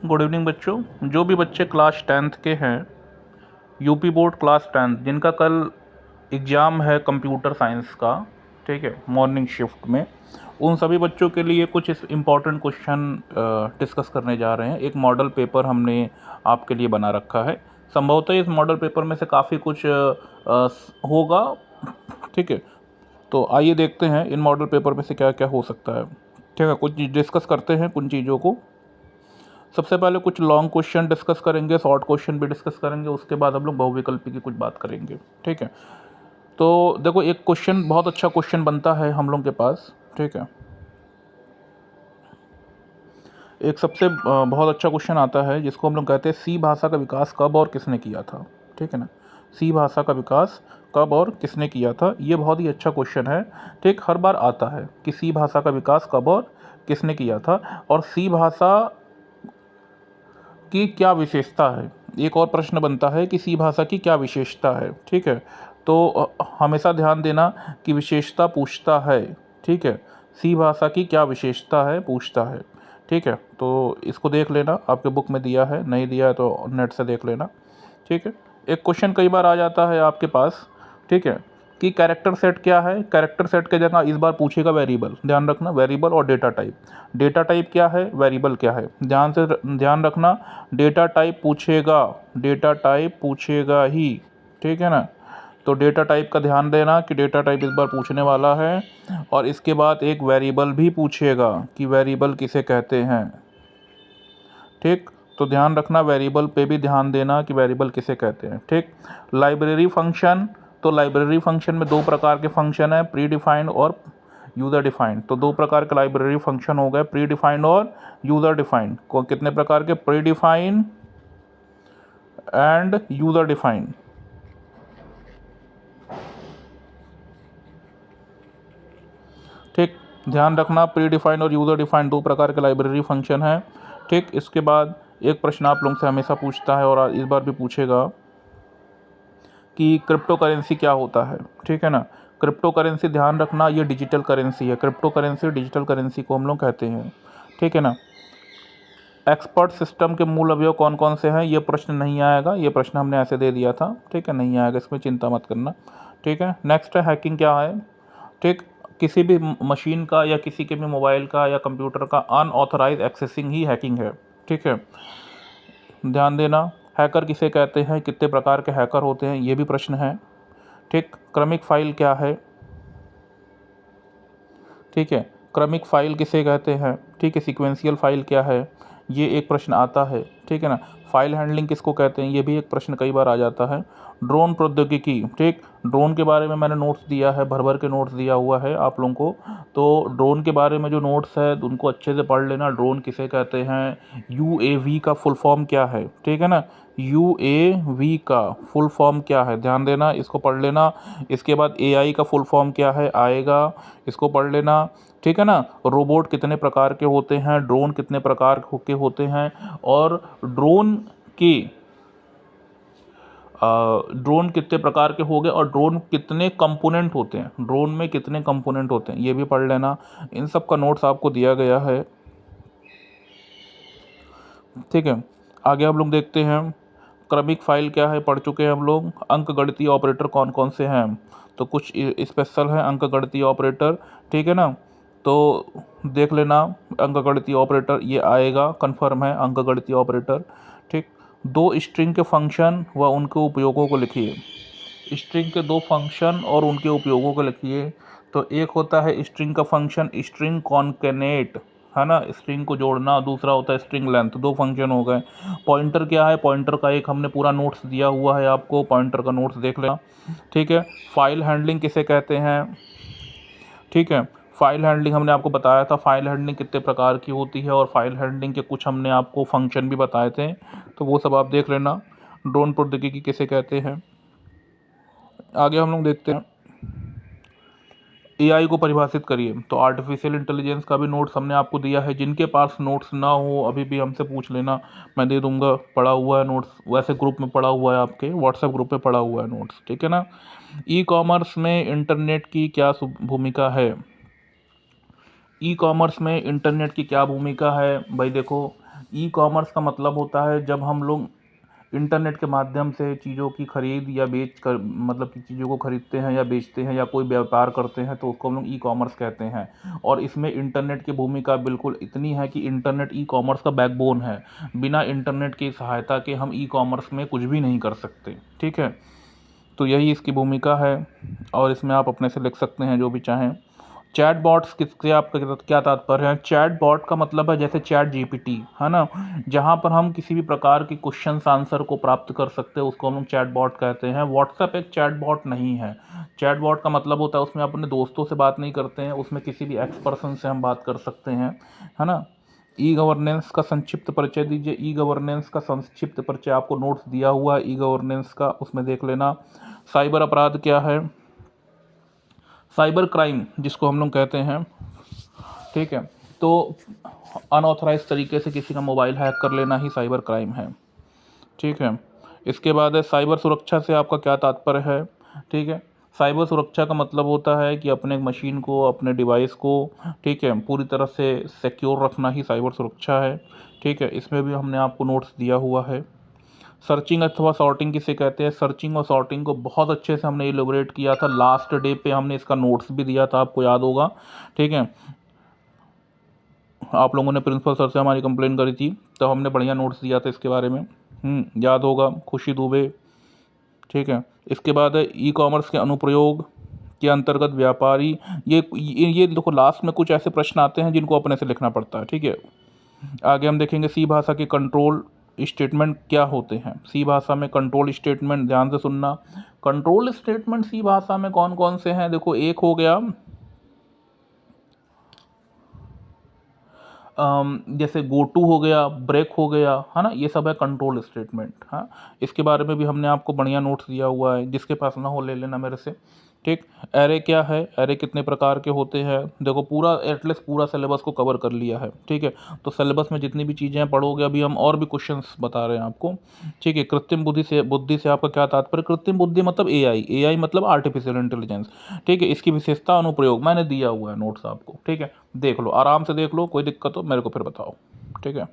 Good evening बच्चों। जो भी बच्चे क्लास 10th के हैं, यूपी बोर्ड क्लास 10th, जिनका कल एग्ज़ाम है कंप्यूटर साइंस का, ठीक है, मॉर्निंग शिफ्ट में, उन सभी बच्चों के लिए कुछ इस इम्पॉर्टेंट क्वेश्चन डिस्कस करने जा रहे हैं। एक मॉडल पेपर हमने आपके लिए बना रखा है। संभवतः इस मॉडल पेपर में से काफ़ी कुछ होगा, ठीक है। तो आइए देखते हैं इन मॉडल पेपर में से क्या क्या हो सकता है, ठीक है। कुछ डिस्कस करते हैं कुछ चीज़ों को। सबसे पहले कुछ लॉन्ग क्वेश्चन डिस्कस करेंगे, शॉर्ट क्वेश्चन भी डिस्कस करेंगे, उसके बाद हम लोग बहुविकल्पी की कुछ बात करेंगे, ठीक है। तो देखो, एक क्वेश्चन, बहुत अच्छा क्वेश्चन बनता है हम लोग के पास, ठीक है। एक सबसे बहुत अच्छा क्वेश्चन आता है जिसको हम लोग कहते हैं सी भाषा का विकास कब और किसने किया था, ठीक है ना। सी भाषा का विकास कब और किसने किया था, ये बहुत ही अच्छा क्वेश्चन है, ठीक। हर बार आता है कि सी भाषा का विकास कब और किसने किया था, और सी भाषा की क्या विशेषता है। एक और प्रश्न बनता है कि सी भाषा की क्या विशेषता है, ठीक है। तो हमेशा ध्यान देना कि विशेषता पूछता है, ठीक है। सी भाषा की क्या विशेषता है पूछता है, ठीक है। तो इसको देख लेना, आपके बुक में दिया है, नहीं दिया है तो नेट से देख लेना, ठीक है। एक क्वेश्चन कई बार आ जाता है आपके पास, ठीक है, कि कैरेक्टर सेट क्या है। कैरेक्टर सेट के जगह इस बार पूछेगा वेरिएबल, ध्यान रखना, वेरिएबल और डेटा टाइप। डेटा टाइप क्या है, वेरिएबल क्या है, ध्यान रखना। डेटा टाइप पूछेगा, डेटा टाइप पूछेगा ही, ठीक है ना। तो डेटा टाइप का ध्यान देना कि डेटा टाइप इस बार पूछने वाला है, और इसके बाद एक वेरिएबल भी पूछेगा कि वेरिएबल किसे कहते हैं, ठीक। तो ध्यान रखना, वेरिएबल पे भी ध्यान देना कि वेरिएबल किसे कहते हैं, ठीक। लाइब्रेरी फंक्शन, तो लाइब्रेरी फंक्शन में दो प्रकार के फंक्शन है, प्री डिफाइंड और यूज़र डिफाइंड। तो दो प्रकार के लाइब्रेरी फंक्शन हो गए, प्री डिफाइंड और यूज़र डिफाइंड। को कितने प्रकार के, pre defined end user defined, ठीक। ध्यान रखना, प्री डिफाइंड और यूज़र डिफाइंड दो प्रकार के लाइब्रेरी फंक्शन है, ठीक। इसके बाद एक प्रश्न आप लोगों से हमेशा पूछता है और इस बार भी पूछेगा कि क्रिप्टो करेंसी क्या होता है, ठीक है ना। क्रिप्टो करेंसी, ध्यान रखना, ये डिजिटल करेंसी है। क्रिप्टो करेंसी डिजिटल करेंसी को हम लोग कहते हैं, ठीक है ना। एक्सपर्ट सिस्टम के मूल अवयव कौन कौन से हैं, ये प्रश्न नहीं आएगा, ये प्रश्न हमने ऐसे दे दिया था, ठीक है, नहीं आएगा, इसमें चिंता मत करना, ठीक है। नेक्स्ट है हैकिंग क्या है, ठीक। किसी भी मशीन का या किसी के भी मोबाइल का या कंप्यूटर का अनऑथराइज एक्सेसिंग ही हैकिंग है, ठीक है। ध्यान देना, हैकर किसे कहते हैं, कितने प्रकार के हैकर होते हैं, ये भी प्रश्न है, ठीक। क्रमिक फाइल क्या है, ठीक है, क्रमिक फाइल किसे कहते हैं, ठीक है। सीक्वेंशियल फाइल क्या है, ये एक प्रश्न आता है, ठीक है ना। फाइल हैंडलिंग किसको कहते हैं, ये भी एक प्रश्न कई बार आ जाता है। ड्रोन प्रौद्योगिकी, ठीक। ड्रोन के बारे में मैंने नोट्स दिया है, भर भर के नोट्स दिया हुआ है आप लोगों को। तो ड्रोन के बारे में जो नोट्स है उनको अच्छे से पढ़ लेना। ड्रोन किसे कहते हैं, यूएवी का फुल फॉर्म क्या है, ठीक है ना। यूएवी का फुल फॉर्म क्या है, ध्यान देना, इसको पढ़ लेना। इसके बाद एआई का फुल फॉर्म क्या है आएगा, इसको पढ़ लेना, ठीक है ना। रोबोट कितने प्रकार के होते हैं, ड्रोन कितने प्रकार के होते हैं, और ड्रोन कितने प्रकार के हो गए, और ड्रोन कितने कंपोनेंट होते हैं, ड्रोन में कितने कंपोनेंट होते हैं, ये भी पढ़ लेना। इन सब का नोट्स आपको दिया गया है, ठीक है। आगे हम लोग देखते हैं क्रमिक फाइल क्या है, पढ़ चुके हैं हम लोग। अंक गणितीय ऑपरेटर कौन कौन से हैं, तो कुछ स्पेशल है अंक गणितीय ऑपरेटर, ठीक है ना। तो देख लेना, अंक गणितीय ऑपरेटर ये आएगा, कंफर्म है अंक गणितीय ऑपरेटर, ठीक। दो स्ट्रिंग के फंक्शन व उनके उपयोगों को लिखिए। स्ट्रिंग के दो फंक्शन और उनके उपयोगों को लिखिए। तो एक होता है स्ट्रिंग का फंक्शन स्ट्रिंग कॉन्केनेट, है ना, स्ट्रिंग को जोड़ना। दूसरा होता है स्ट्रिंग लेंथ, दो फंक्शन हो गए। पॉइंटर क्या है, पॉइंटर का एक हमने पूरा नोट्स दिया हुआ है आपको, पॉइंटर का नोट्स देख लेना, ठीक है। फाइल हैंडलिंग किसे कहते हैं, ठीक है। फाइल हैंडलिंग हमने आपको बताया था, फाइल हैंडलिंग कितने प्रकार की होती है, और फाइल हैंडलिंग के कुछ हमने आपको फंक्शन भी बताए थे, तो वो सब आप देख लेना। ड्रोन प्रौद्योगिकी किसे कहते हैं। आगे हम लोग देखते हैं एआई को परिभाषित करिए। तो आर्टिफिशियल इंटेलिजेंस का भी नोट्स हमने आपको दिया है। जिनके पास नोट्स ना हो अभी भी हमसे पूछ लेना, मैं दे दूंगा, पड़ा हुआ है नोट्स, वैसे ग्रुप में पड़ा हुआ है, आपके व्हाट्सएप ग्रुप में पड़ा हुआ है नोट्स, ठीक है ना। ई कॉमर्स में इंटरनेट की क्या भूमिका है, ई कॉमर्स में इंटरनेट की क्या भूमिका है भाई। देखो, ई कॉमर्स का मतलब होता है जब हम लोग इंटरनेट के माध्यम से चीज़ों की खरीद या बेच कर, मतलब कि चीज़ों को खरीदते हैं या बेचते हैं या कोई व्यापार करते हैं, तो उसको हम लोग ई कॉमर्स कहते हैं। और इसमें इंटरनेट की भूमिका बिल्कुल इतनी है कि इंटरनेट ई कॉमर्स का बैकबोन है। बिना इंटरनेट की सहायता के हम ई कॉमर्स में कुछ भी नहीं कर सकते, ठीक है। तो यही इसकी भूमिका है, और इसमें आप अपने से लिख सकते हैं जो भी चाहें। चैट बॉट्स किससे आपका क्या तात्पर्य है? चैट बॉट का मतलब है जैसे चैट जीपीटी, है ना, जहाँ पर हम किसी भी प्रकार के क्वेश्चन आंसर को प्राप्त कर सकते हैं, उसको हम लोग चैट बॉट कहते हैं। व्हाट्सएप एक चैट बॉट नहीं है। चैट बॉट का मतलब होता है उसमें अपने दोस्तों से बात नहीं करते हैं, उसमें किसी भी एक्स पर्सन से हम बात कर सकते हैं, है ना। ई गवर्नेंस का संक्षिप्त परिचय दीजिए। ई गवर्नेंस का संक्षिप्त परिचय आपको नोट्स दिया हुआ है ई गवर्नेंस का, उसमें देख लेना। साइबर अपराध क्या है? साइबर क्राइम जिसको हम लोग कहते हैं, ठीक है, तो अनऑथराइज तरीके से किसी का मोबाइल हैक कर लेना ही साइबर क्राइम है, ठीक है। इसके बाद है साइबर सुरक्षा से आपका क्या तात्पर्य है? ठीक है, साइबर सुरक्षा का मतलब होता है कि अपने मशीन को, अपने डिवाइस को, ठीक है, पूरी तरह से सिक्योर रखना ही साइबर सुरक्षा है, ठीक है। इसमें भी हमने आपको नोट्स दिया हुआ है। सर्चिंग अथवा सॉर्टिंग किसे कहते हैं? सर्चिंग और सॉर्टिंग को बहुत अच्छे से हमने इलेबोरेट किया था, लास्ट डे पे हमने इसका नोट्स भी दिया था, आपको याद होगा, ठीक है। आप लोगों ने प्रिंसिपल सर से हमारी कंप्लेन करी थी, तो हमने बढ़िया नोट्स दिया था इसके बारे में, याद होगा, खुशी दुबे, ठीक है। इसके बाद है ई कॉमर्स के अनुप्रयोग के अंतर्गत व्यापारी। ये देखो, लास्ट में कुछ ऐसे प्रश्न आते हैं जिनको अपने से लिखना पड़ता है, ठीक है। आगे हम देखेंगे सी भाषा के कंट्रोल स्टेटमेंट क्या होते हैं। सी भाषा में कंट्रोल स्टेटमेंट, ध्यान से सुनना। कंट्रोल स्टेटमेंट सी भाषा में कौन कौन से हैं? देखो, एक हो गया जैसे गो टू हो गया, ब्रेक हो गया, है ना, ये सब है कंट्रोल स्टेटमेंट। हाँ, इसके बारे में भी हमने आपको बढ़िया नोट्स दिया हुआ है, जिसके पास ना हो ले लेना मेरे से, ठीक। एरे क्या है? एरे कितने प्रकार के होते हैं? देखो, पूरा एटलीस्ट पूरा सिलेबस को कवर कर लिया है, ठीक है। तो सिलेबस में जितनी भी चीज़ें हैं पढ़ोगे, अभी हम और भी क्वेश्चंस बता रहे हैं आपको, ठीक है। कृत्रिम बुद्धि से आपका क्या तात्पर्य? कृत्रिम बुद्धि मतलब एआई, एआई मतलब आर्टिफिशियल इंटेलिजेंस, ठीक है। इसकी विशेषता, अनुप्रयोग मैंने दिया हुआ है नोट्स आपको, ठीक है। देख लो, आराम से देख लो, कोई दिक्कत हो मेरे को फिर बताओ, ठीक है।